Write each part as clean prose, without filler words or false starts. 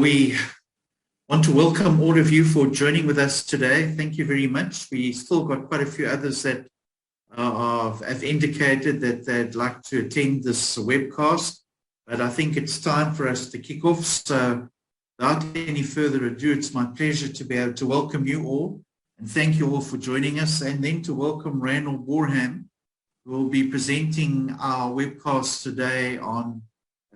Well, we want to welcome all of you for joining with us today. Thank you very much. We still got quite a few others that have indicated that they'd like to attend this webcast, but I think it's time for us to kick off. So without any further ado, it's my pleasure to be able to welcome you all and thank you all for joining us, and then to welcome Raynor Boreham, who will be presenting our webcast today on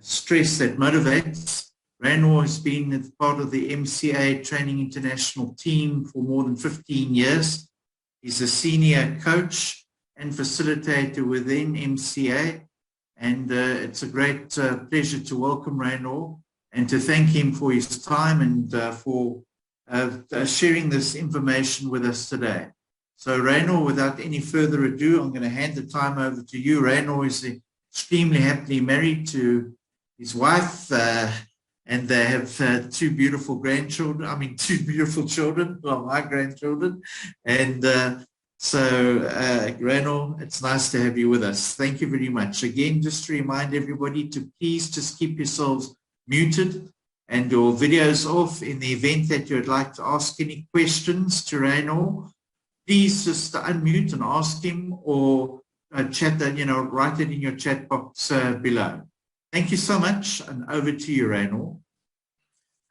stress that motivates. Raynor has been part of the MCA Training International team for more than 15 years. He's a senior coach and facilitator within MCA, and it's a great pleasure to welcome Raynor and to thank him for his time and for sharing this information with us today. So Raynor, without any further ado, I'm going to hand the time over to you. Raynor is extremely happily married to his wife, and they have two beautiful children, well, my grandchildren. And Raynor, it's nice to have you with us. Thank you very much. Again, just to remind everybody to please just keep yourselves muted and your videos off. In the event that you'd like to ask any questions to Raynor, please just unmute and ask him, or chat that, write it in your chat box below. Thank you so much, and over to you, Raynor.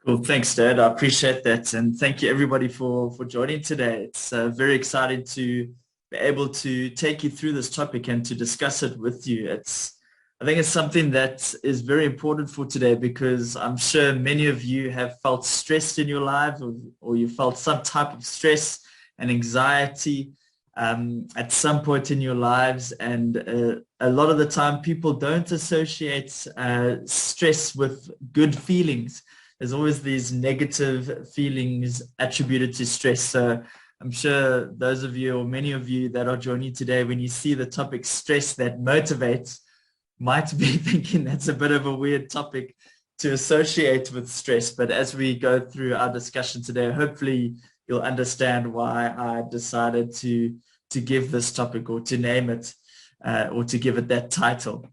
Cool. Thanks, Dad. I appreciate that. And thank you, everybody, for joining today. It's very exciting to be able to take you through this topic and to discuss it with you. I think it's something that is very important for today, because I'm sure many of you have felt stressed in your lives, or you felt some type of stress and anxiety at some point in your lives. And a lot of the time people don't associate stress with good feelings. There's always these negative feelings attributed to stress. So I'm sure those of you, or many of you that are joining today, when you see the topic stress that motivates, might be thinking that's a bit of a weird topic to associate with stress. But as we go through our discussion today, hopefully you'll understand why I decided to give this topic, or to name it, or to give it that title.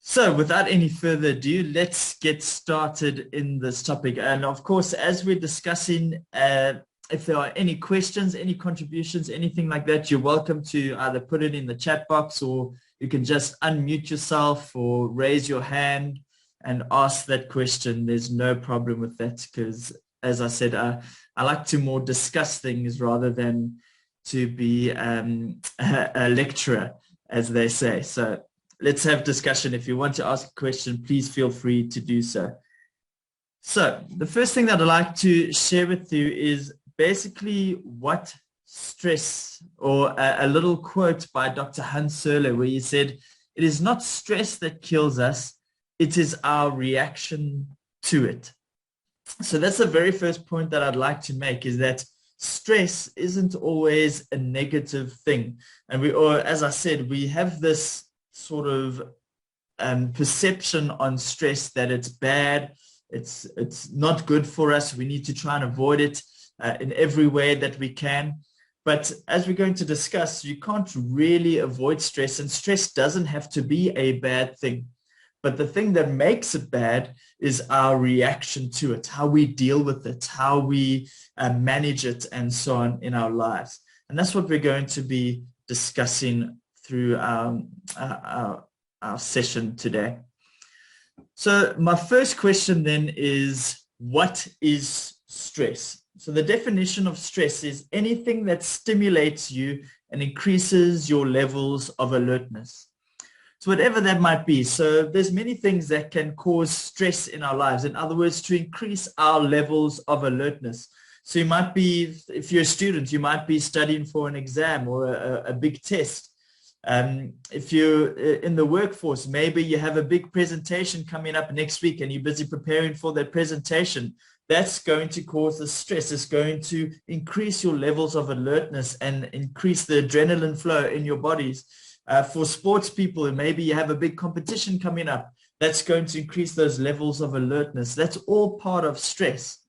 So without any further ado, let's get started in this topic. And of course, as we're discussing, if there are any questions, any contributions, anything like that, you're welcome to either put it in the chat box, or you can just unmute yourself or raise your hand and ask that question. There's no problem with that, because as I said, I like to more discuss things rather than to be a lecturer, as they say. So let's have discussion. If you want to ask a question, please feel free to do so. So the first thing that I'd like to share with you is basically what stress, or a little quote by Dr. Hans Serler, where he said, "It is not stress that kills us, it is our reaction to it." So that's the very first point that I'd like to make, is that stress isn't always a negative thing. And as I said, we have this sort of perception on stress that it's bad, it's not good for us, we need to try and avoid it in every way that we can. But as we're going to discuss, you can't really avoid stress, and stress doesn't have to be a bad thing. But the thing that makes it bad is our reaction to it, how we deal with it, how we manage it, and so on in our lives. And that's what we're going to be discussing through our session today. So my first question then is, what is stress? So the definition of stress is anything that stimulates you and increases your levels of alertness. So whatever that might be. So there's many things that can cause stress in our lives. In other words, to increase our levels of alertness. So you might be, if you're a student, you might be studying for an exam or a big test. If you're in the workforce, maybe you have a big presentation coming up next week and you're busy preparing for that presentation. That's going to cause the stress. It's going to increase your levels of alertness and increase the adrenaline flow in your bodies. For sports people, maybe you have a big competition coming up. That's going to increase those levels of alertness. That's all part of stress.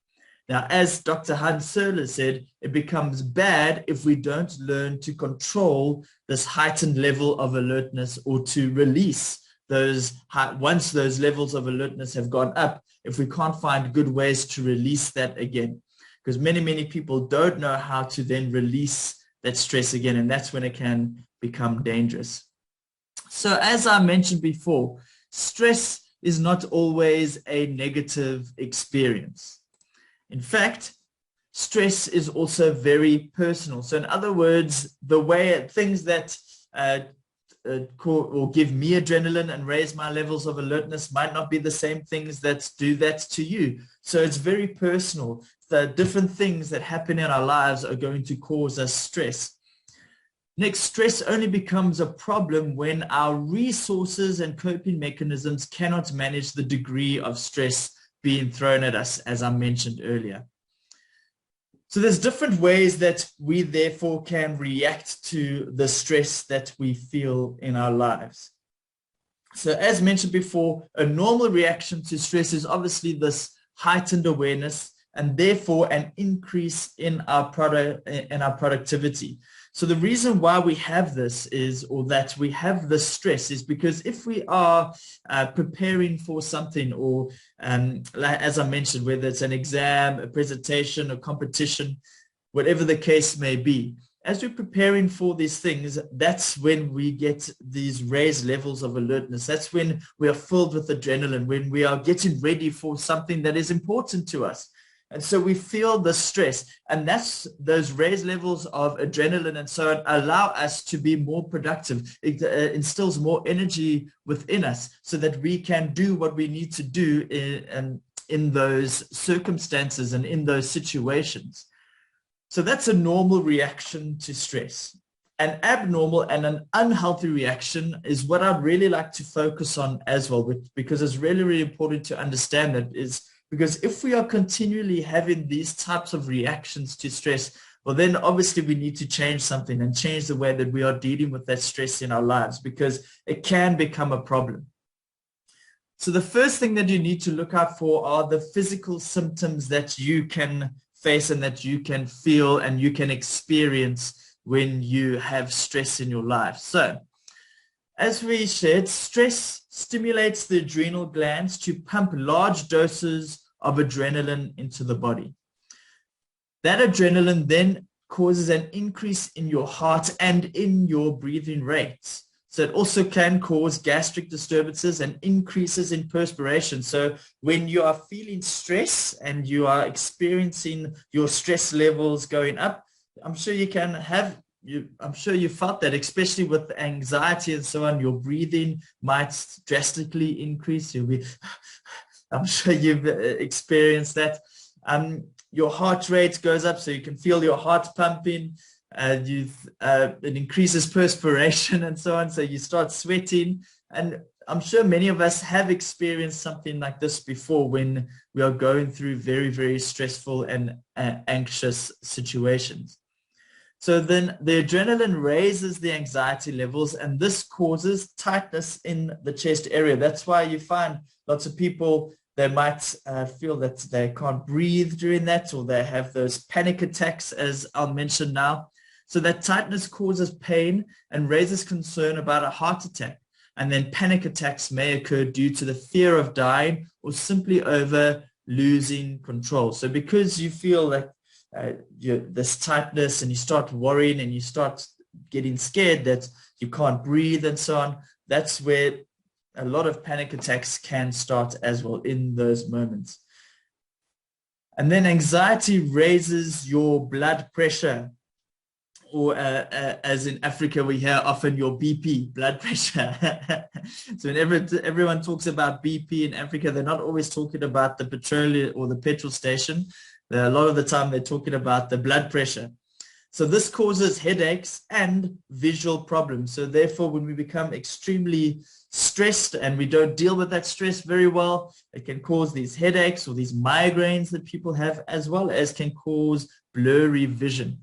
Now, as Dr. Hans Serler said, it becomes bad if we don't learn to control this heightened level of alertness, or to release once those levels of alertness have gone up, if we can't find good ways to release that again. Because many people don't know how to then release that stress again, and that's when it can become dangerous. So as I mentioned before, stress is not always a negative experience. In fact, stress is also very personal. So in other words, the way things that or give me adrenaline and raise my levels of alertness might not be the same things that do that to you. So it's very personal. The different things that happen in our lives are going to cause us stress. Next, stress only becomes a problem when our resources and coping mechanisms cannot manage the degree of stress being thrown at us, as I mentioned earlier. So there's different ways that we therefore can react to the stress that we feel in our lives. So as mentioned before, a normal reaction to stress is obviously this heightened awareness and therefore an increase in our productivity. So the reason why we have this is, or that we have this stress, is because if we are preparing for something, or as I mentioned, whether it's an exam, a presentation, a competition, whatever the case may be, as we're preparing for these things, that's when we get these raised levels of alertness. That's when we are filled with adrenaline, when we are getting ready for something that is important to us. And so we feel the stress, and that's those raised levels of adrenaline and so on allow us to be more productive. It instills more energy within us so that we can do what we need to do in those circumstances and in those situations. So that's a normal reaction to stress. An abnormal and an unhealthy reaction is what I'd really like to focus on as well, because it's really, really important to understand that is because if we are continually having these types of reactions to stress, well, then obviously we need to change something and change the way that we are dealing with that stress in our lives, because it can become a problem. So the first thing that you need to look out for are the physical symptoms that you can face and that you can feel and you can experience when you have stress in your life. So as we said, stress stimulates the adrenal glands to pump large doses of adrenaline into the body. That adrenaline then causes an increase in your heart and in your breathing rates. So it also can cause gastric disturbances and increases in perspiration. So when you are feeling stress and you are experiencing your stress levels going up, I'm sure you can have I'm sure you felt that, especially with anxiety and so on, your breathing might drastically increase. I'm sure you've experienced that. Your heart rate goes up, so you can feel your heart pumping. It increases perspiration and so on, so you start sweating. And I'm sure many of us have experienced something like this before when we are going through very, very stressful and anxious situations. So then the adrenaline raises the anxiety levels, and this causes tightness in the chest area. That's why you find lots of people, they might feel that they can't breathe during that, or they have those panic attacks, as I'll mention now. So that tightness causes pain and raises concern about a heart attack. And then panic attacks may occur due to the fear of dying or simply over losing control. So because you feel like this tightness and you start worrying and you start getting scared that you can't breathe and so on, that's where a lot of panic attacks can start as well in those moments. And then anxiety raises your blood pressure, or as in Africa we hear often your BP, blood pressure. So whenever everyone talks about BP in Africa, they're not always talking about the petroleum or the petrol station. A lot of the time they're talking about the blood pressure. So this causes headaches and visual problems. So therefore, when we become extremely stressed and we don't deal with that stress very well, it can cause these headaches or these migraines that people have, as well as can cause blurry vision.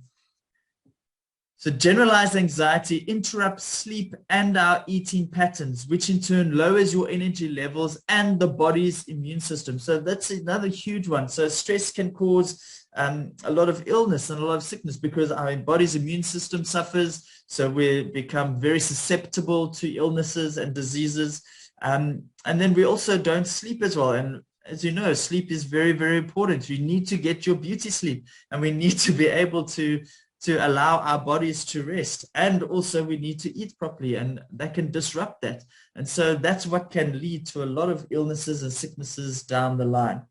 So generalized anxiety interrupts sleep and our eating patterns, which in turn lowers your energy levels and the body's immune system. So that's another huge one. So stress can cause a lot of illness and a lot of sickness because our body's immune system suffers. So we become very susceptible to illnesses and diseases. And then we also don't sleep as well. And as you know, sleep is very, very important. You need to get your beauty sleep, and we need to be able to allow our bodies to rest. And also we need to eat properly, and that can disrupt that. And so that's what can lead to a lot of illnesses and sicknesses down the line.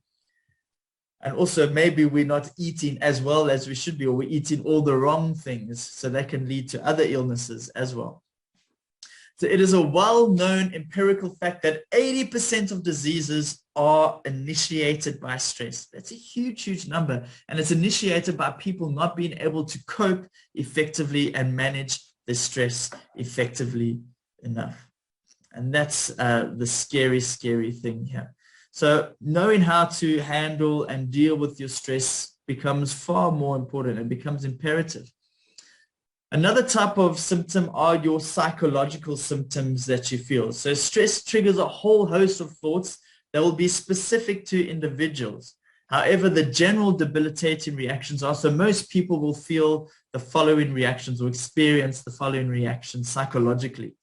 And also maybe we're not eating as well as we should be, or we're eating all the wrong things. So that can lead to other illnesses as well. So it is a well-known empirical fact that 80% of diseases are initiated by stress. That's a huge, huge number. And it's initiated by people not being able to cope effectively and manage the stress effectively enough. And that's the scary, scary thing here. So knowing how to handle and deal with your stress becomes far more important and becomes imperative. Another type of symptom are your psychological symptoms that you feel. So stress triggers a whole host of thoughts that will be specific to individuals. However, the general debilitating reactions are, so most people will feel the following reactions or experience the following reactions psychologically.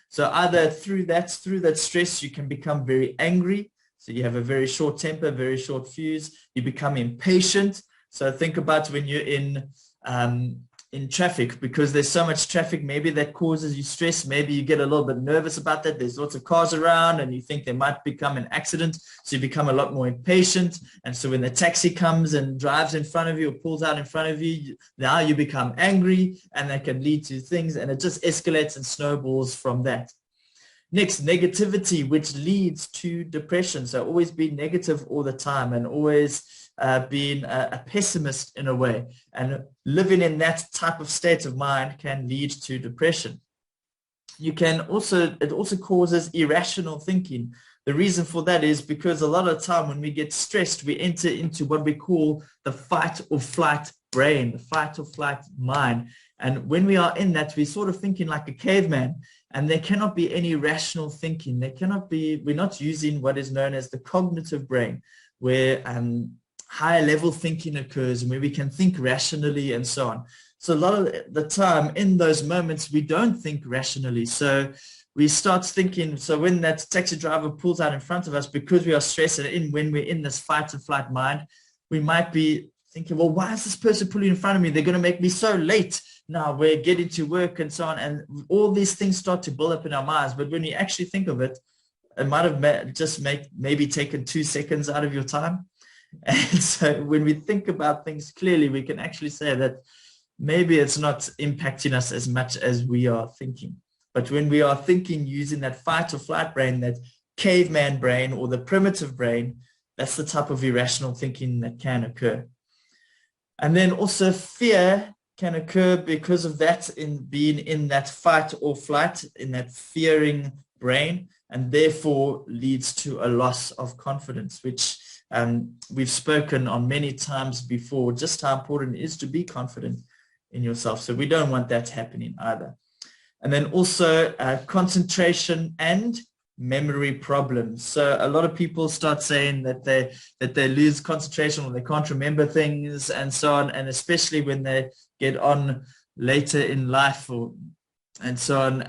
So either through that stress, you can become very angry. So you have a very short temper, very short fuse. You become impatient. So think about when you're in traffic, because there's so much traffic, maybe that causes you stress. Maybe you get a little bit nervous about that. There's lots of cars around and you think there might become an accident. So you become a lot more impatient. And so when the taxi comes and drives in front of you or pulls out in front of you, now you become angry, and that can lead to things, and it just escalates and snowballs from that. Next, negativity, which leads to depression. So always be negative all the time, and always being a pessimist in a way, and living in that type of state of mind can lead to depression. It also causes irrational thinking. The reason for that is because a lot of the time when we get stressed, we enter into what we call the fight or flight brain, the fight or flight mind. And when we are in that, we're sort of thinking like a caveman, and there cannot be any rational thinking. We're not using what is known as the cognitive brain, where higher level thinking occurs and where we can think rationally and so on. So a lot of the time in those moments, we don't think rationally. So we start thinking, so when that taxi driver pulls out in front of us, because we are stressed, and when we're in this fight and flight mind, we might be thinking, well, why is this person pulling in front of me? They're going to make me so late. Now we're getting to work and so on. And all these things start to build up in our minds. But when you actually think of it, it might have just maybe taken 2 seconds out of your time. And so when we think about things clearly, we can actually say that maybe it's not impacting us as much as we are thinking. But when we are thinking using that fight or flight brain, that caveman brain or the primitive brain, that's the type of irrational thinking that can occur. And then also fear can occur because of that, in being in that fight or flight, in that fearing brain, and therefore leads to a loss of confidence, which we've spoken on many times before, just how important it is to be confident in yourself. So we don't want that happening either. And then also concentration and memory problems. So a lot of people start saying that they lose concentration, or they can't remember things and so on. And especially when they get on later in life and so on,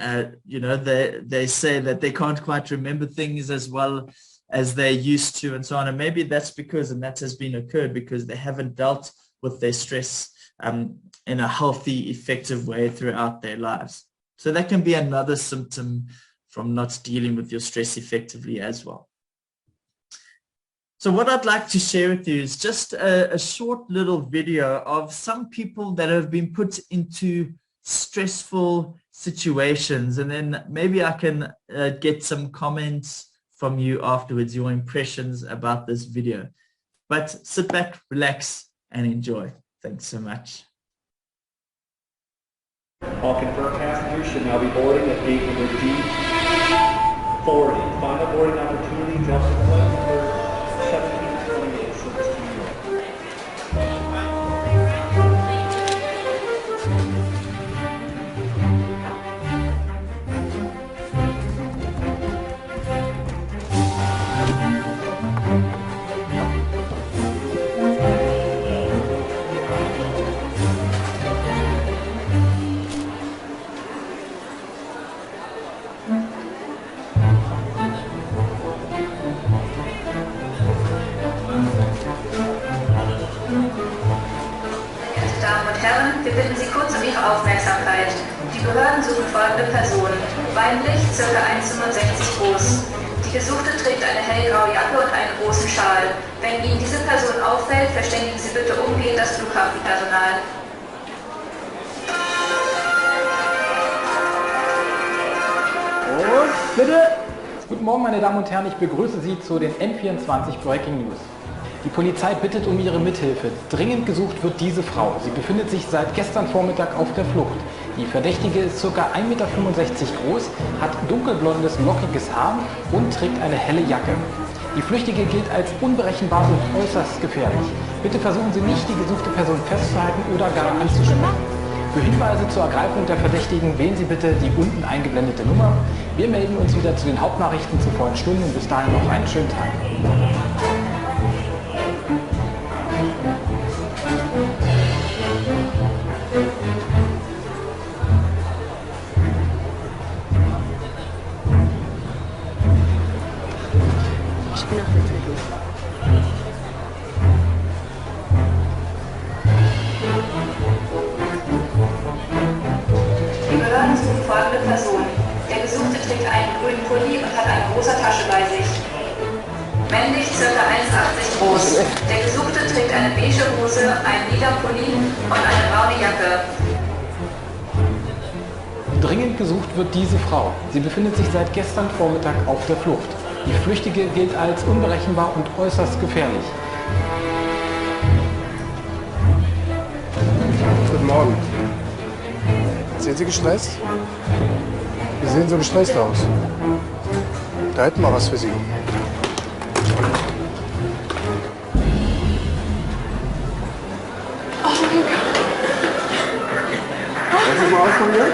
they say that they can't quite remember things as well as they used to and so on. And maybe that's because, and that has been occurred because they haven't dealt with their stress in a healthy, effective way throughout their lives. So that can be another symptom from not dealing with your stress effectively as well. So what I'd like to share with you is just a short little video of some people that have been put into stressful situations. And then maybe I can get some comments from you afterwards, your impressions about this video. But sit back, relax, and enjoy. Thanks so much. All confirmed passengers should now be boarding at gate number D40. Final boarding opportunity, Delta flight number 1728, service to New York. Aufmerksamkeit. Die Behörden suchen folgende Person. Weiblich, ca. 1,65 groß. Die Gesuchte trägt eine hellgraue Jacke und einen großen Schal. Wenn Ihnen diese Person auffällt, verständigen Sie bitte umgehend das Flughafenpersonal. Und bitte! Guten Morgen, meine Damen und Herren, ich begrüße Sie zu den N24 Breaking News. Die Polizei bittet um Ihre Mithilfe. Dringend gesucht wird diese Frau. Sie befindet sich seit gestern Vormittag auf der Flucht. Die Verdächtige ist ca. 1,65 Meter groß, hat dunkelblondes, lockiges Haar und trägt eine helle Jacke. Die Flüchtige gilt als unberechenbar und äußerst gefährlich. Bitte versuchen Sie nicht, die gesuchte Person festzuhalten oder gar anzusprechen. Für Hinweise zur Ergreifung der Verdächtigen wählen Sie bitte die unten eingeblendete Nummer. Wir melden uns wieder zu den Hauptnachrichten zur vollen Stunde und bis dahin noch einen schönen Tag. Ich bin auf der Zeitung. Die Behörden suchen folgende Person. Der Gesuchte trägt einen grünen Pulli und hat eine große Tasche bei sich. Männlich, ca. 1,80 groß. Der Gesuchte trägt eine beige Hose, einen lila Pulli und eine braune Jacke. Dringend gesucht wird diese Frau. Sie befindet sich seit gestern Vormittag auf der Flucht. Die Flüchtige gilt als unberechenbar und äußerst gefährlich. Guten Morgen. Sind Sie gestresst? Sie sehen so gestresst aus. Da hätten wir was für Sie. Was ist mal aus von mir?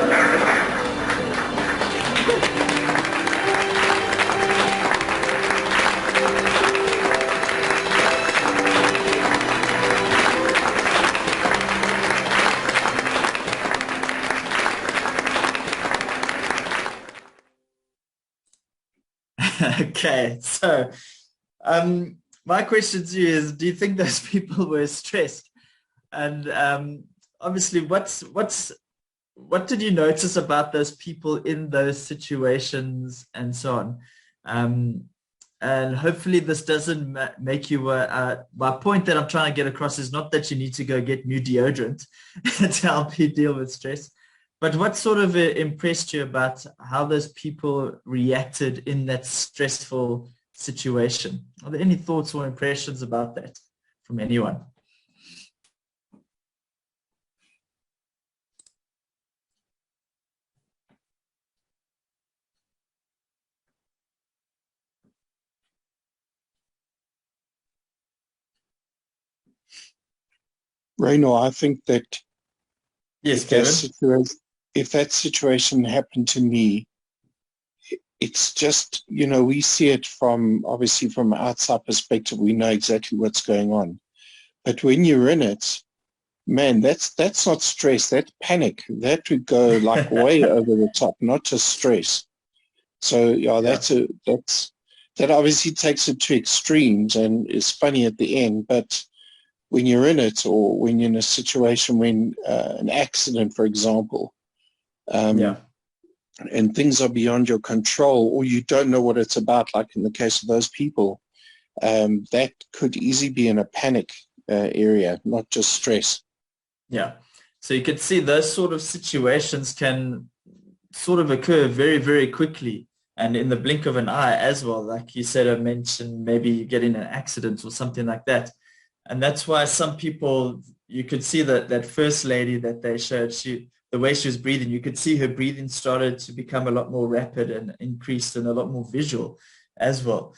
Okay, so my question to you is, do you think those people were stressed? And obviously, what did you notice about those people in those situations and so on? And hopefully this doesn't make you, my point that I'm trying to get across is not that you need to go get new deodorant to help you deal with stress, but what sort of impressed you about how those people reacted in that stressful situation? Are there any thoughts or impressions about that from anyone? Raynor, I think that Yes, Kevin. if that situation happened to me, it's just, you know, we see it from, obviously from an outside perspective, we know exactly what's going on. But when you're in it, man, that's not stress, that's panic. That would go like way over the top, not just stress. So yeah, that obviously takes it to extremes and is funny at the end, but when you're in it, or when you're in a situation when an accident, for example, and things are beyond your control, or you don't know what it's about, like in the case of those people, that could easily be in a panic area, not just stress. Yeah. So you could see those sort of situations can sort of occur very, very quickly and in the blink of an eye as well. Like you said, I mentioned maybe you get in an accident or something like that. And that's why some people, you could see that first lady that they showed, the way she was breathing, you could see her breathing started to become a lot more rapid and increased and a lot more visual as well.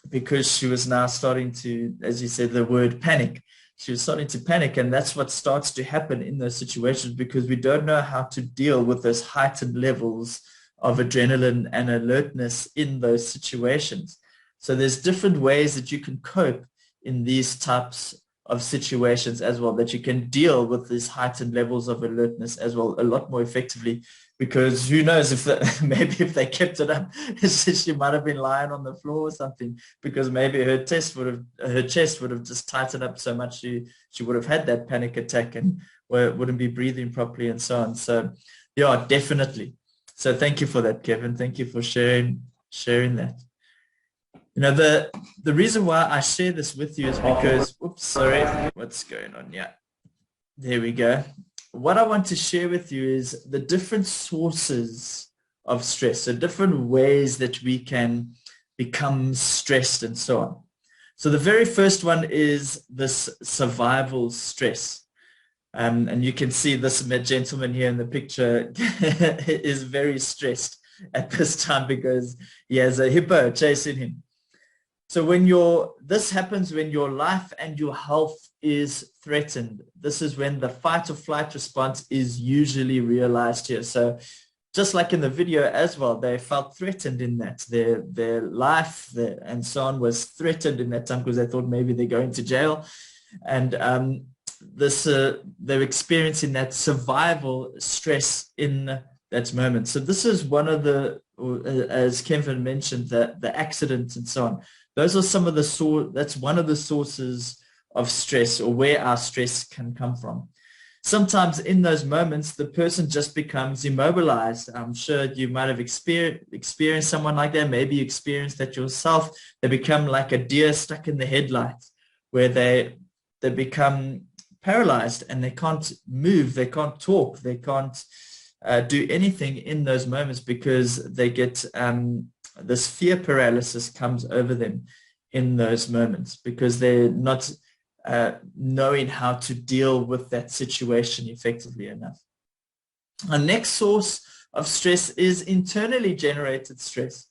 Because she was now starting to, as you said, the word panic. She was starting to panic, and that's what starts to happen in those situations because we don't know how to deal with those heightened levels of adrenaline and alertness in those situations. So there's different ways that you can cope in these types of situations as well, that you can deal with these heightened levels of alertness as well a lot more effectively, because who knows if maybe if they kept it up, she might have been lying on the floor or something, because maybe her chest would have just tightened up so much she would have had that panic attack and wouldn't be breathing properly and so on. So yeah, definitely. So thank you for that, Kevin. Thank you for sharing that. You know, the reason why I share this with you is because, oops, sorry, what's going on? Yeah, there we go. What I want to share with you is the different sources of stress, so different ways that we can become stressed and so on. So the very first one is this survival stress. And you can see this gentleman here in the picture is very stressed at this time because he has a hippo chasing him. So when this happens when your life and your health is threatened. This is when the fight or flight response is usually realized here. So just like in the video as well, they felt threatened in that their life and so on was threatened in that time because they thought maybe they're going to jail. And they're experiencing that survival stress in that moment. So this is one of as Kevin mentioned, the accidents and so on. Those are some of that's one of the sources of stress, or where our stress can come from. Sometimes in those moments, the person just becomes immobilized. I'm sure you might have experienced someone like that. Maybe you experienced that yourself. They become like a deer stuck in the headlights, where they become paralyzed and they can't move, they can't talk, they can't do anything in those moments because they get this fear paralysis comes over them in those moments because they're not knowing how to deal with that situation effectively enough. Our next source of stress is internally generated stress.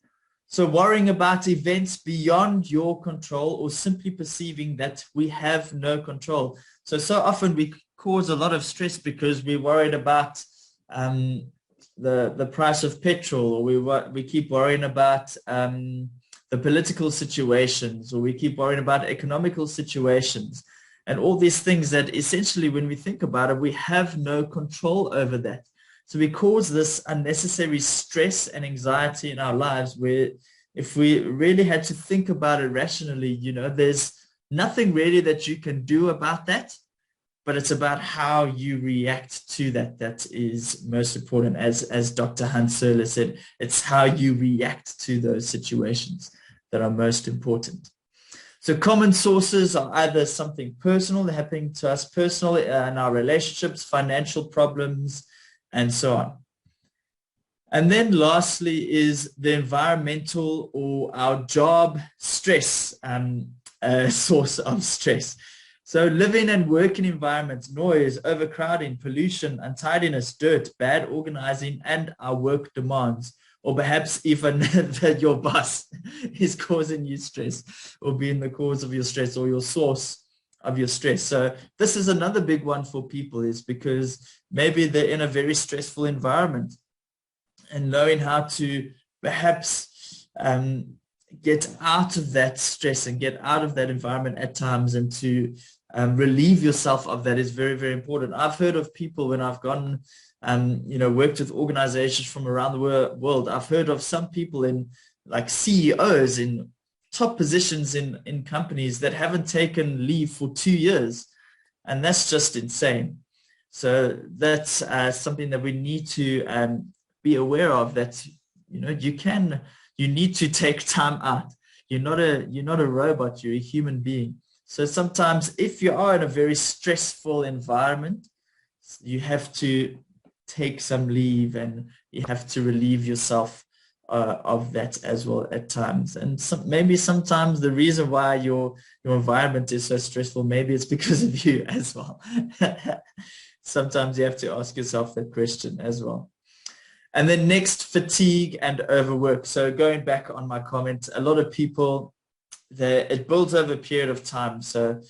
So worrying about events beyond your control or simply perceiving that we have no control. So often we cause a lot of stress because we're worried about the price of petrol, or we keep worrying about the political situations, or we keep worrying about economical situations, and all these things that essentially, when we think about it, we have no control over that. So we cause this unnecessary stress and anxiety in our lives, where if we really had to think about it rationally, there's nothing really that you can do about that. But it's about how you react to that that is most important. As Dr. Hans Serler said, it's how you react to those situations that are most important. So common sources are either something personal, happening to us personally in our relationships, financial problems, and so on. And then lastly is the environmental or our job stress, source of stress. So living and working environments, noise, overcrowding, pollution, untidiness, dirt, bad organizing, and our work demands, or perhaps even that your boss is causing you stress or being the cause of your stress or your source of your stress. So this is another big one for people, is because maybe they're in a very stressful environment, and knowing how to perhaps get out of that stress and get out of that environment at times, and to relieve yourself of that is very, very important. I've heard of people when I've gone, worked with organizations from around the world. I've heard of some people in like CEOs in top positions in companies that haven't taken leave for 2 years. And that's just insane. So that's something that we need to be aware of, that, you need to take time out. You're not a robot, you're a human being. So sometimes if you are in a very stressful environment, you have to take some leave and you have to relieve yourself of that as well at times. And maybe sometimes the reason why your environment is so stressful, maybe it's because of you as well. Sometimes you have to ask yourself that question as well. And then next, fatigue and overwork. So going back on my comment, a lot of people, it builds over a period of time. So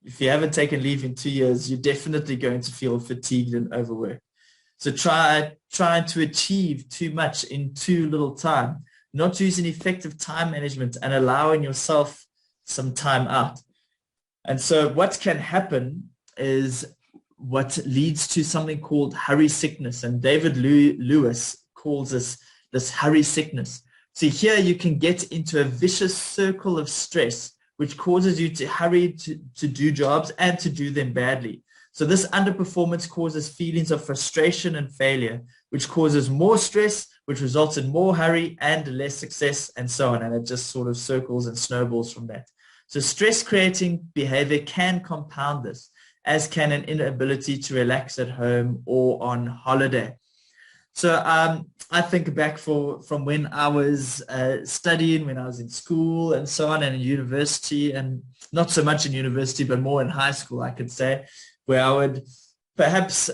if you haven't taken leave in 2 years, you're definitely going to feel fatigued and overworked. So trying to achieve too much in too little time, not using effective time management and allowing yourself some time out. And so what can happen is what leads to something called hurry sickness. And David Lewis calls this hurry sickness. So here you can get into a vicious circle of stress, which causes you to hurry to do jobs and to do them badly. So this underperformance causes feelings of frustration and failure, which causes more stress, which results in more hurry and less success, and so on. And it just sort of circles and snowballs from that. So stress-creating behavior can compound this, as can an inability to relax at home or on holiday. So I think back from when I was studying, when I was in school and so on, and in university, and not so much in university, but more in high school, I could say, where I would perhaps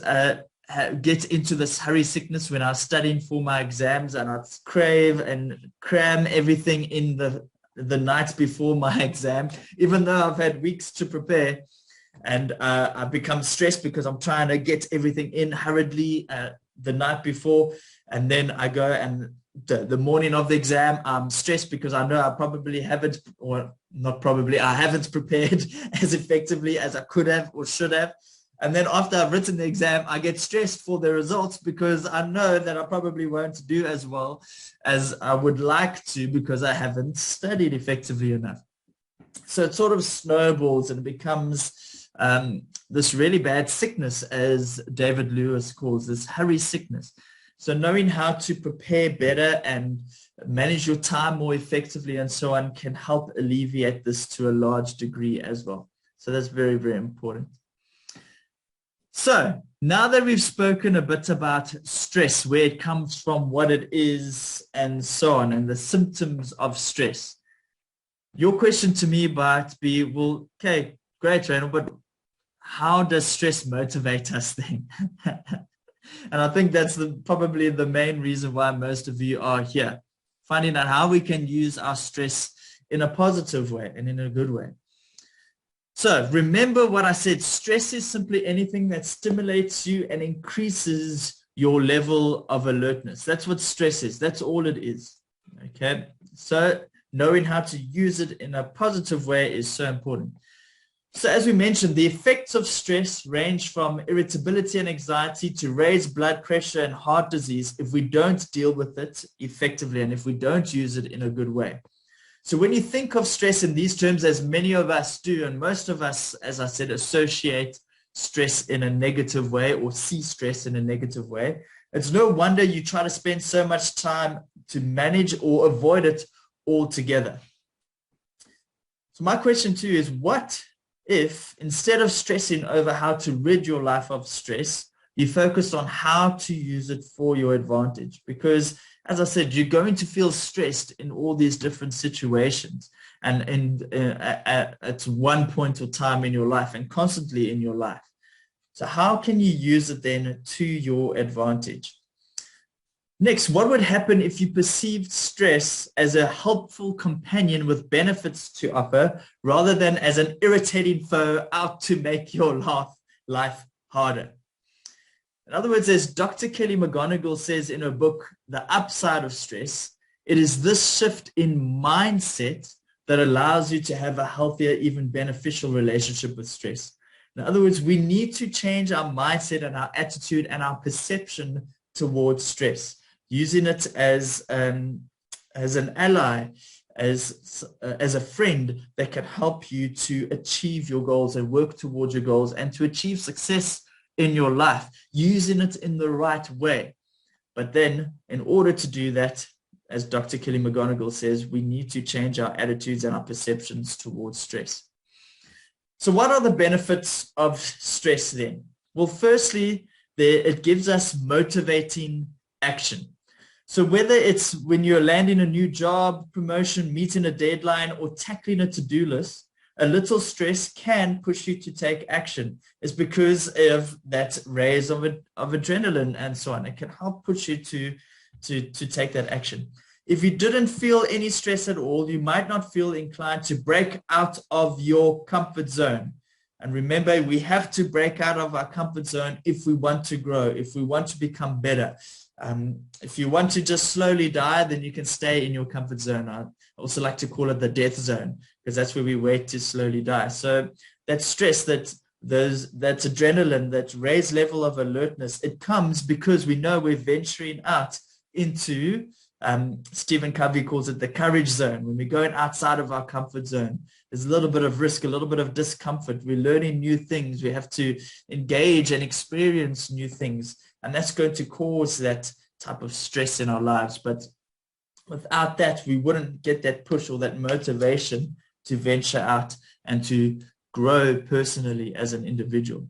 get into this hurry sickness when I was studying for my exams, and I'd crave and cram everything in the night before my exam, even though I've had weeks to prepare. And I become stressed because I'm trying to get everything in hurriedly the night before. And then I go, and the morning of the exam, I'm stressed because I know I probably haven't, or not probably, I haven't prepared as effectively as I could have or should have. And then after I've written the exam, I get stressed for the results because I know that I probably won't do as well as I would like to because I haven't studied effectively enough. So it sort of snowballs and becomes this really bad sickness, as David Lewis calls this hurry sickness. So knowing how to prepare better and manage your time more effectively and so on can help alleviate this to a large degree as well. So that's very, very important. So now that we've spoken a bit about stress, where it comes from, what it is, and so on, and the symptoms of stress, your question to me might be, well, okay, great, Raynor, but how does stress motivate us then? And I think that's probably the main reason why most of you are here, finding out how we can use our stress in a positive way and in a good way. So remember what I said, stress is simply anything that stimulates you and increases your level of alertness. That's what stress is. That's all it is. Okay. So knowing how to use it in a positive way is so important. So as we mentioned, the effects of stress range from irritability and anxiety to raised blood pressure and heart disease if we don't deal with it effectively and if we don't use it in a good way. So when you think of stress in these terms, as many of us do, and most of us, as I said, associate stress in a negative way or see stress in a negative way, it's no wonder you try to spend so much time to manage or avoid it altogether. So my question to you is, what if instead of stressing over how to rid your life of stress, you focus on how to use it for your advantage? Because as I said, you're going to feel stressed in all these different situations and at one point of time in your life and constantly in your life. So how can you use it then to your advantage? Next, what would happen if you perceived stress as a helpful companion with benefits to offer rather than as an irritating foe out to make your life harder? In other words, as Dr. Kelly McGonigal says in her book, The Upside of Stress, it is this shift in mindset that allows you to have a healthier, even beneficial relationship with stress. In other words, we need to change our mindset and our attitude and our perception towards stress, using it as an ally, as a friend that can help you to achieve your goals and work towards your goals and to achieve success in your life, using it in the right way. But then in order to do that, as Dr. Kelly McGonigal says, we need to change our attitudes and our perceptions towards stress. So what are the benefits of stress then? Well, firstly, it gives us motivating action. So whether it's when you're landing a new job, promotion, meeting a deadline, or tackling a to-do list, a little stress can push you to take action. It's because of that raise of adrenaline and so on. It can help push you to take that action. If you didn't feel any stress at all, you might not feel inclined to break out of your comfort zone. And remember, we have to break out of our comfort zone if we want to grow, if we want to become better. If you want to just slowly die, then you can stay in your comfort zone. I also like to call it the death zone, because that's where we wait to slowly die. So that stress, that adrenaline, that raised level of alertness, it comes because we know we're venturing out into, Stephen Covey calls it the courage zone. When we're going outside of our comfort zone, There's a little bit of risk, a little bit of discomfort. We're learning new things. We have to engage and experience new things. And that's going to cause that type of stress in our lives. But without that, we wouldn't get that push or that motivation to venture out and to grow personally as an individual.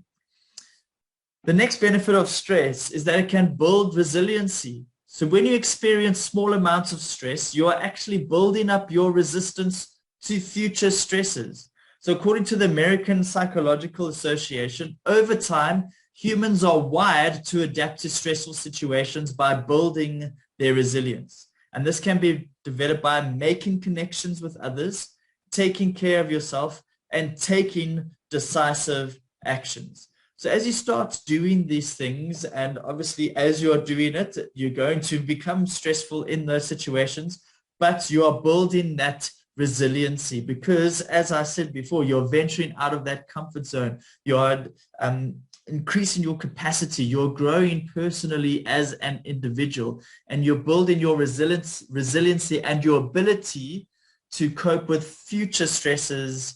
The next benefit of stress is that it can build resiliency. So when you experience small amounts of stress, you are actually building up your resistance to future stresses. So according to the American Psychological Association, over time, humans are wired to adapt to stressful situations by building their resilience. And this can be developed by making connections with others, taking care of yourself, and taking decisive actions. So as you start doing these things, and obviously as you're doing it, you're going to become stressful in those situations, but you are building that resiliency because, as I said before, you're venturing out of that comfort zone. You're increasing your capacity. You're growing personally as an individual, and you're building your resiliency and your ability to cope with future stresses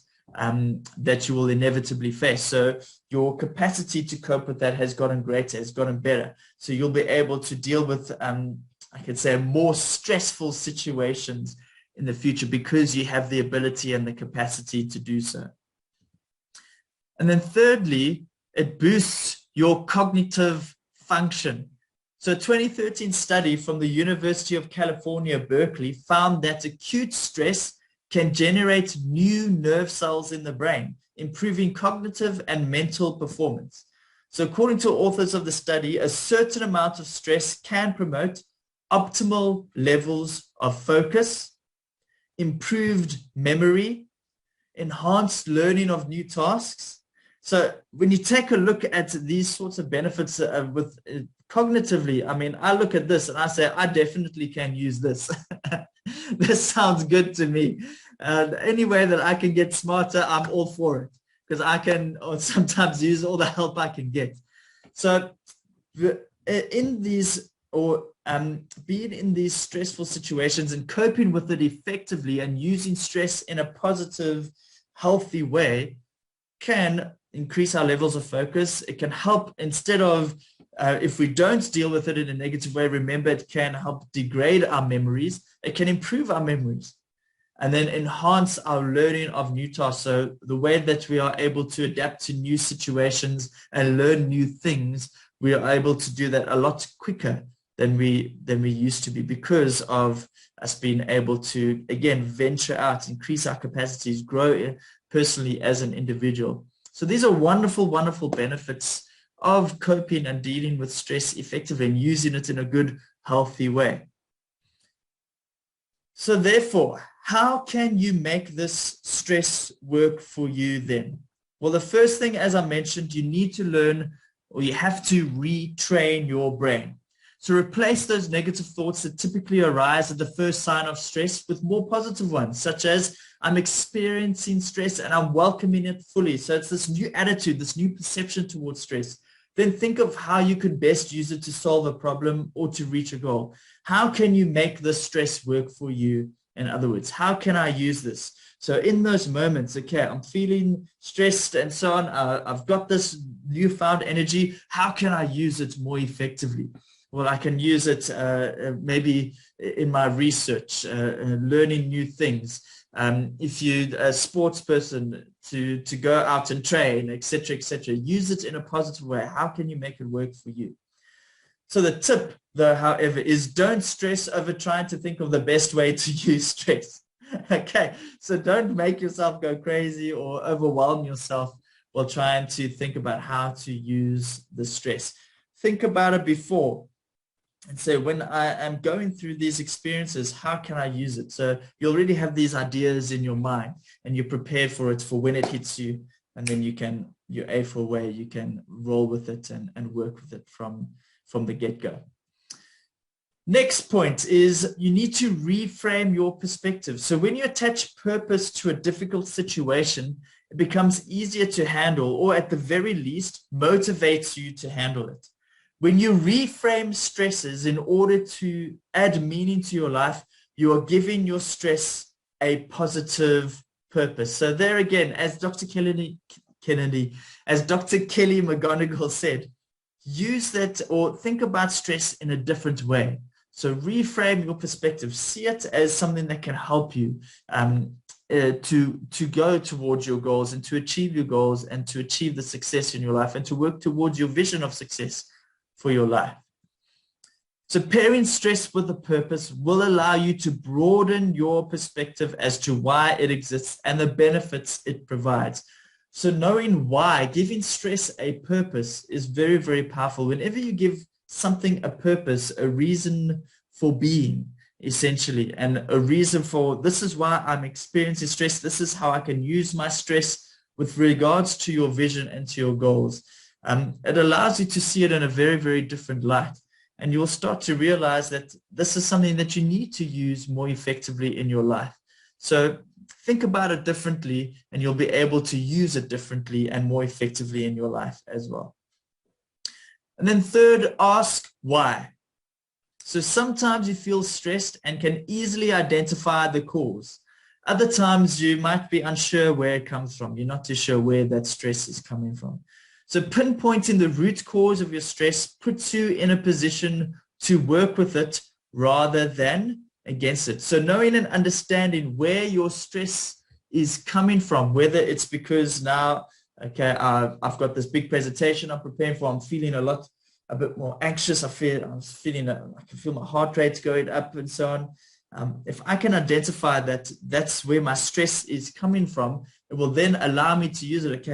that you will inevitably face. So your capacity to cope with that has gotten greater, has gotten better. So you'll be able to deal with, I could say, more stressful situations in the future because you have the ability and the capacity to do so. And then thirdly, it boosts your cognitive function. So a 2013 study from the University of California, Berkeley, found that acute stress can generate new nerve cells in the brain, improving cognitive and mental performance. So according to authors of the study, a certain amount of stress can promote optimal levels of focus, improved memory, enhanced learning of new tasks. So when you take a look at these sorts of benefits cognitively, I mean, I look at this and I say, I definitely can use this. This sounds good to me. Any way that I can get smarter, I'm all for it because I can sometimes use all the help I can get. So in these being in these stressful situations and coping with it effectively and using stress in a positive, healthy way can increase our levels of focus. It can help instead of if we don't deal with it in a negative way, remember it can help degrade our memories. It can improve our memories and then enhance our learning of new tasks. So the way that we are able to adapt to new situations and learn new things, we are able to do that a lot quicker than we used to be because of us being able to, again, venture out, increase our capacities, grow personally as an individual. So these are wonderful, wonderful benefits of coping and dealing with stress effectively and using it in a good, healthy way. So therefore, how can you make this stress work for you then? Well, the first thing, as I mentioned, you need to learn or you have to retrain your brain. So replace those negative thoughts that typically arise at the first sign of stress with more positive ones, such as I'm experiencing stress and I'm welcoming it fully. So it's this new attitude, this new perception towards stress. Then think of how you could best use it to solve a problem or to reach a goal. How can you make this stress work for you? In other words, how can I use this? So in those moments, okay, I'm feeling stressed and so on. I've got this newfound energy. How can I use it more effectively? Well, I can use it maybe in my research, learning new things. If you're a sports person, to go out and train, etc., use it in a positive way. How can you make it work for you? So the tip, though, however, is don't stress over trying to think of the best way to use stress. Okay, so don't make yourself go crazy or overwhelm yourself while trying to think about how to use the stress. Think about it before and say, when I am going through these experiences, how can I use it? So you already have these ideas in your mind and you're prepared for it for when it hits you, and then you're able way, you can roll with it and work with it from the get-go. Next point is you need to reframe your perspective. So when you attach purpose to a difficult situation, it becomes easier to handle, or at the very least, motivates you to handle it. When you reframe stresses in order to add meaning to your life, you are giving your stress a positive purpose. So there again, as Dr. Kelly McGonigal said, use that or think about stress in a different way. So reframe your perspective. See it as something that can help you to go towards your goals and to achieve your goals and to achieve the success in your life and to work towards your vision of success for your life. So pairing stress with a purpose will allow you to broaden your perspective as to why it exists and the benefits it provides. So knowing why, giving stress a purpose is very, very powerful. Whenever you give something a purpose, a reason for being, essentially, and a reason for this is why I'm experiencing stress, this is how I can use my stress with regards to your vision and to your goals. It allows you to see it in a very, very different light. And you'll start to realize that this is something that you need to use more effectively in your life. So think about it differently and you'll be able to use it differently and more effectively in your life as well. And then third, ask why. So sometimes you feel stressed and can easily identify the cause. Other times you might be unsure where it comes from. You're not too sure where that stress is coming from. So pinpointing the root cause of your stress puts you in a position to work with it rather than against it. So knowing and understanding where your stress is coming from, whether it's because now, okay, I've got this big presentation I'm preparing for, I'm feeling a bit more anxious. I can feel my heart rate's going up and so on. If I can identify that that's where my stress is coming from, it will then allow me to use it.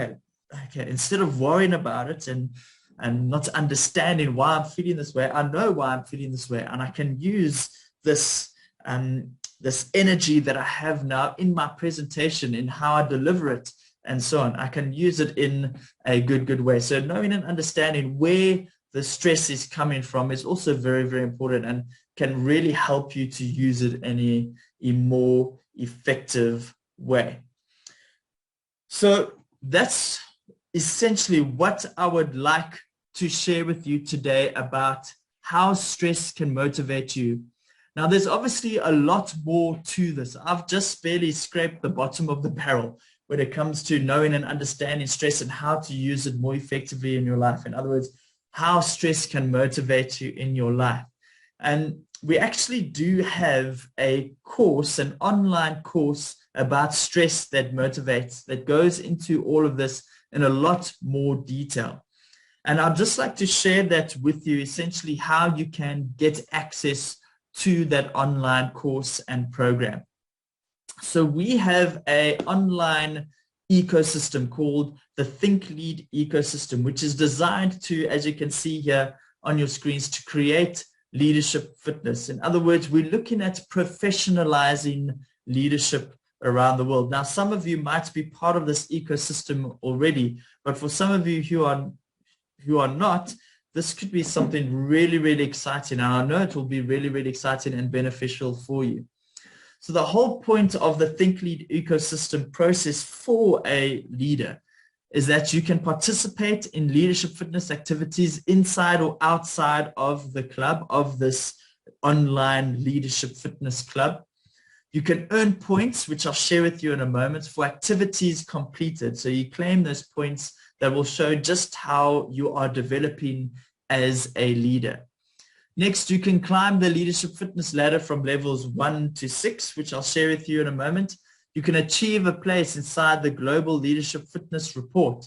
Okay, instead of worrying about it and not understanding why I'm feeling this way, I know why I'm feeling this way, and I can use this energy that I have now in my presentation, in how I deliver it, and so on. I can use it in a good way. So knowing and understanding where the stress is coming from is also very, very important and can really help you to use it in a more effective way. So that's essentially what I would like to share with you today about how stress can motivate you. Now, there's obviously a lot more to this. I've just barely scraped the bottom of the barrel when it comes to knowing and understanding stress and how to use it more effectively in your life. In other words, how stress can motivate you in your life. And we actually do have a course, an online course about stress that motivates, that goes into all of this in a lot more detail. And I'd just like to share that with you, essentially how you can get access to that online course and program. So we have an online ecosystem called the Think Lead ecosystem, which is designed to, as you can see here on your screens, to create leadership fitness. In other words, we're looking at professionalizing leadership around the world. Now, some of you might be part of this ecosystem already, but for some of you who are not, this could be something really, really exciting. And I know it will be really, really exciting and beneficial for you. So the whole point of the Think Lead ecosystem process for a leader is that you can participate in leadership fitness activities inside or outside of the club, of this online leadership fitness club. You can earn points, which I'll share with you in a moment, for activities completed. So you claim those points that will show just how you are developing as a leader. Next, you can climb the leadership fitness ladder from levels 1 to 6, which I'll share with you in a moment. You can achieve a place inside the Global Leadership Fitness Report.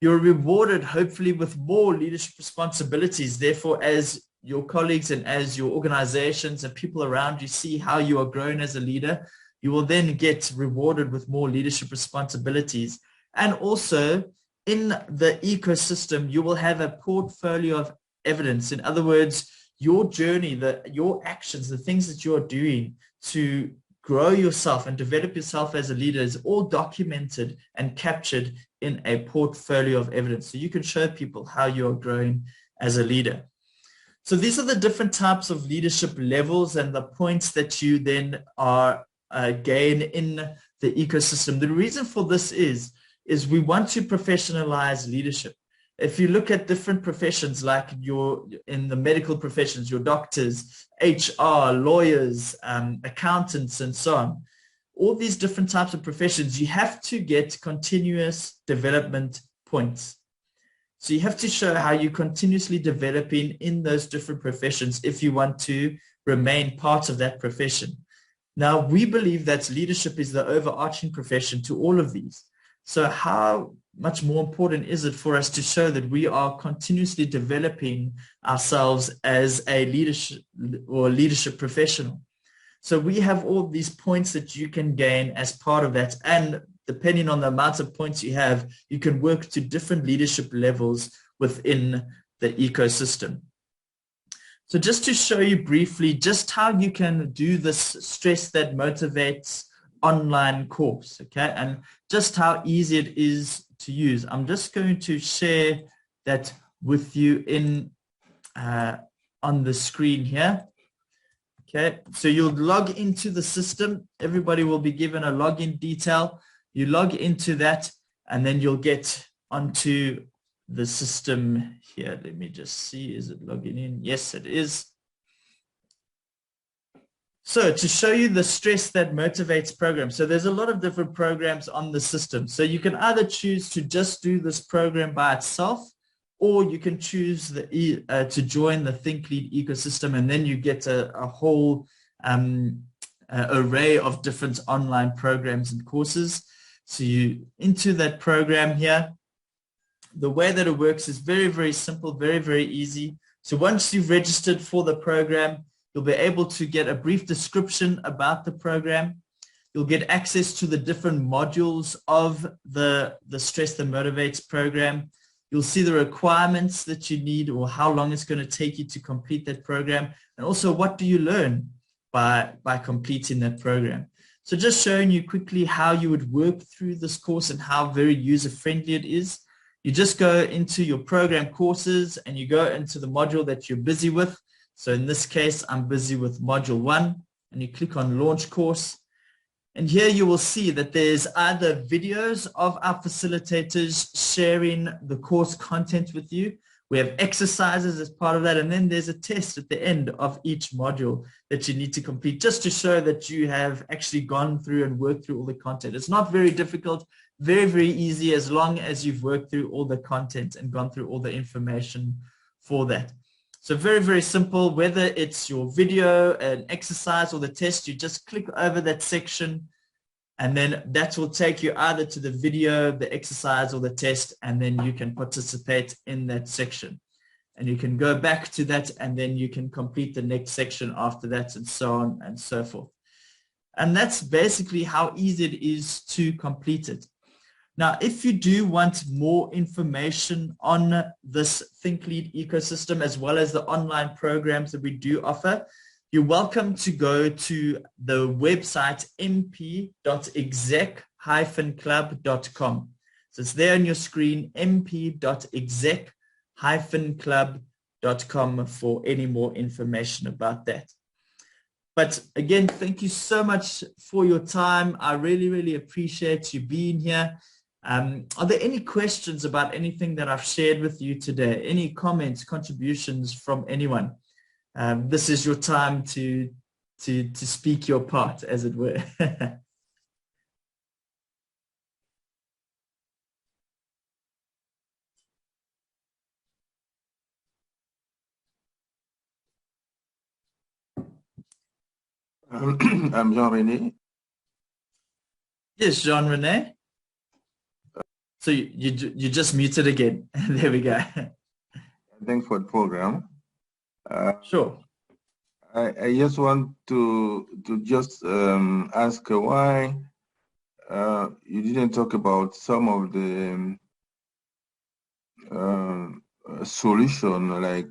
You're rewarded, hopefully, with more leadership responsibilities. Therefore, as your colleagues and as your organizations and people around you see how you are growing as a leader, you will then get rewarded with more leadership responsibilities. And also, in the ecosystem, you will have a portfolio of evidence. In other words, your journey, your actions, the things that you're doing to grow yourself and develop yourself as a leader is all documented and captured in a portfolio of evidence. So you can show people how you're growing as a leader. So these are the different types of leadership levels and the points that you then are gain in the ecosystem. The reason for this is we want to professionalize leadership. If you look at different professions, like in the medical professions, your doctors, HR, lawyers, accountants, and so on, all these different types of professions, you have to get continuous development points. So you have to show how you're continuously developing in those different professions if you want to remain part of that profession. Now, we believe that leadership is the overarching profession to all of these. So how much more important is it for us to show that we are continuously developing ourselves as a leadership professional? So we have all these points that you can gain as part of that. And depending on the amount of points you have, you can work to different leadership levels within the ecosystem. So just to show you briefly just how you can do this Stress That Motivates online course, okay, and just how easy it is to use. I'm just going to share that with you in on the screen here. Okay, so you'll log into the system. Everybody will be given a login detail. You log into that, and then you'll get onto the system here. Let me just see, is it logging in? Yes, it is. So to show you the Stress That Motivates program, so there's a lot of different programs on the system. So you can either choose to just do this program by itself, or you can choose to join the Think Lead ecosystem, and then you get a whole array of different online programs and courses. So you into that program here. The way that it works is very, very simple, very, very easy. So once you've registered for the program, you'll be able to get a brief description about the program. You'll get access to the different modules of the Stress That Motivates program. You'll see the requirements that you need or how long it's going to take you to complete that program. And also, what do you learn by completing that program? So just showing you quickly how you would work through this course and how very user-friendly it is. You just go into your program courses and you go into the module that you're busy with. So in this case, I'm busy with module 1, and you click on launch course. And here you will see that there's either videos of our facilitators sharing the course content with you. We have exercises as part of that. And then there's a test at the end of each module that you need to complete just to show that you have actually gone through and worked through all the content. It's not very difficult, very, very easy as long as you've worked through all the content and gone through all the information for that. So very, very simple. Whether it's your video, an exercise, or the test, you just click over that section, and then that will take you either to the video, the exercise, or the test, and then you can participate in that section. And you can go back to that, and then you can complete the next section after that, and so on and so forth. And that's basically how easy it is to complete it. Now, if you do want more information on this Think Lead ecosystem, as well as the online programs that we do offer, you're welcome to go to the website mp.exec-club.com. So it's there on your screen, mp.exec-club.com for any more information about that. But again, thank you so much for your time. I really, really appreciate you being here. Are there any questions about anything that I've shared with you today? Any comments, contributions from anyone? This is your time to speak your part, as it were. I'm Jean-René. Yes, Jean-René. So you just muted again. There we go. Thanks for the program. Sure. I just want to just ask why you didn't talk about some of the solution, like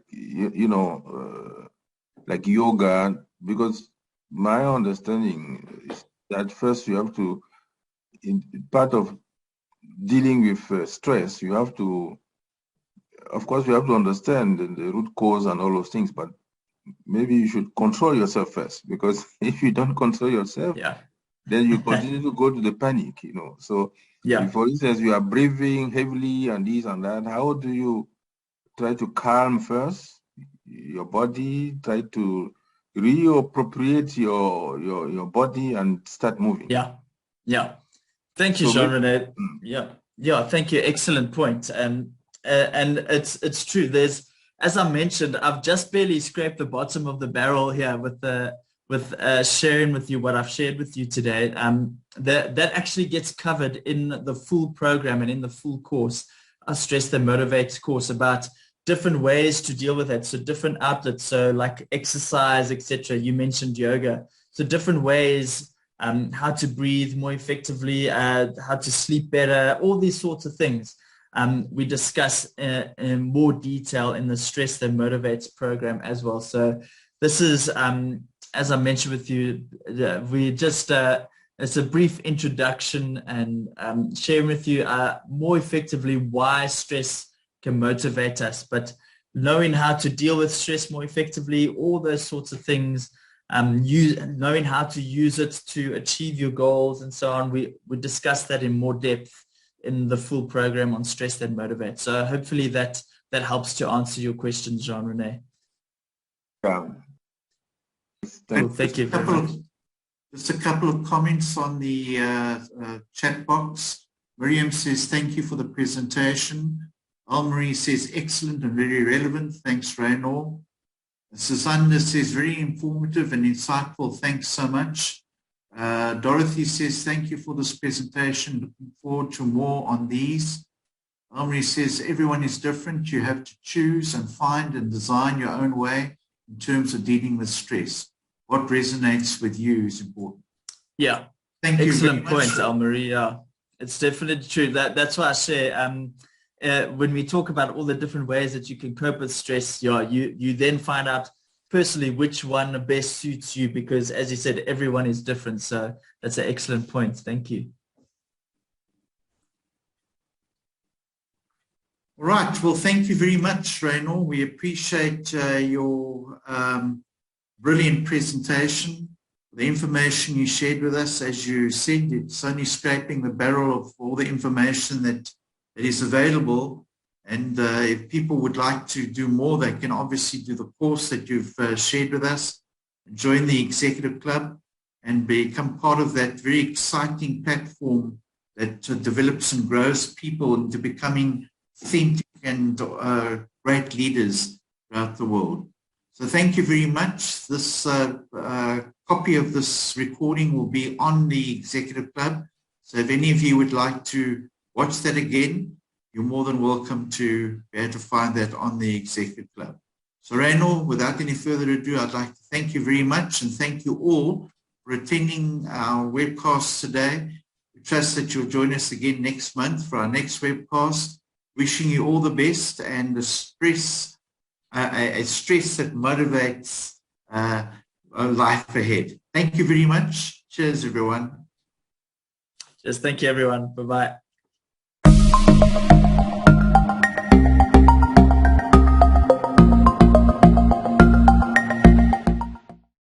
like yoga, because my understanding is that first you have to, in part of dealing with stress, you have to, of course, you have to understand the root cause and all those things, but maybe you should control yourself first, because if you don't control yourself, then you continue to go to the panic, So if, for instance, you are breathing heavily and this and that, how do you try to calm first your body, try to reappropriate your body and start moving. Yeah. Yeah. Thank you, So Jean-Rene. Yeah. Thank you. Excellent point. And it's true. As I mentioned, I've just barely scraped the bottom of the barrel here with sharing with you what I've shared with you today. That actually gets covered in the full program and in the full course, our Stress That Motivates course, about different ways to deal with it. So different outlets, so like exercise, etc. You mentioned yoga. So different ways, how to breathe more effectively, how to sleep better, all these sorts of things. We discuss in more detail in the Stress That Motivates program as well. So this is, as I mentioned with you, we just, it's a brief introduction and sharing with you more effectively why stress can motivate us, but knowing how to deal with stress more effectively, all those sorts of things, knowing how to use it to achieve your goals and so on. We discuss that in more depth in the full program on Stress That Motivates. So hopefully that helps to answer your questions, Jean-Rene. Yeah. Cool. Thank you very much. Just a couple of comments on the chat box. Miriam says, thank you for the presentation. Almarie says, excellent and very relevant. Thanks, Raynor. Susanna says, very informative and insightful. Thanks so much. Dorothy says, thank you for this presentation. Looking forward to more on these. Almarie says, everyone is different. You have to choose and find and design your own way in terms of dealing with stress. What resonates with you is important. Yeah. Thank you. Excellent point, Almarie. Yeah, it's definitely true. That's why I share. When we talk about all the different ways that you can cope with stress, you then find out personally which one best suits you, because as you said, everyone is different. So that's an excellent point. Thank you. All right. Well, thank you very much, Raynor. We appreciate your brilliant presentation. The information you shared with us, as you said, it's only scraping the barrel of all the information that is available. And if people would like to do more, they can obviously do the course that you've shared with us, join the Executive Club, and become part of that very exciting platform that develops and grows people into becoming authentic and great leaders throughout the world. So thank you very much. This copy of this recording will be on the Executive Club. So if any of you would like to watch that again, you're more than welcome to be able to find that on the Executive Club. So Raynor, without any further ado, I'd like to thank you very much and thank you all for attending our webcast today. We trust that you'll join us again next month for our next webcast. Wishing you all the best and a stress that motivates life ahead. Thank you very much. Cheers, everyone. Cheers. Thank you, everyone. Bye-bye.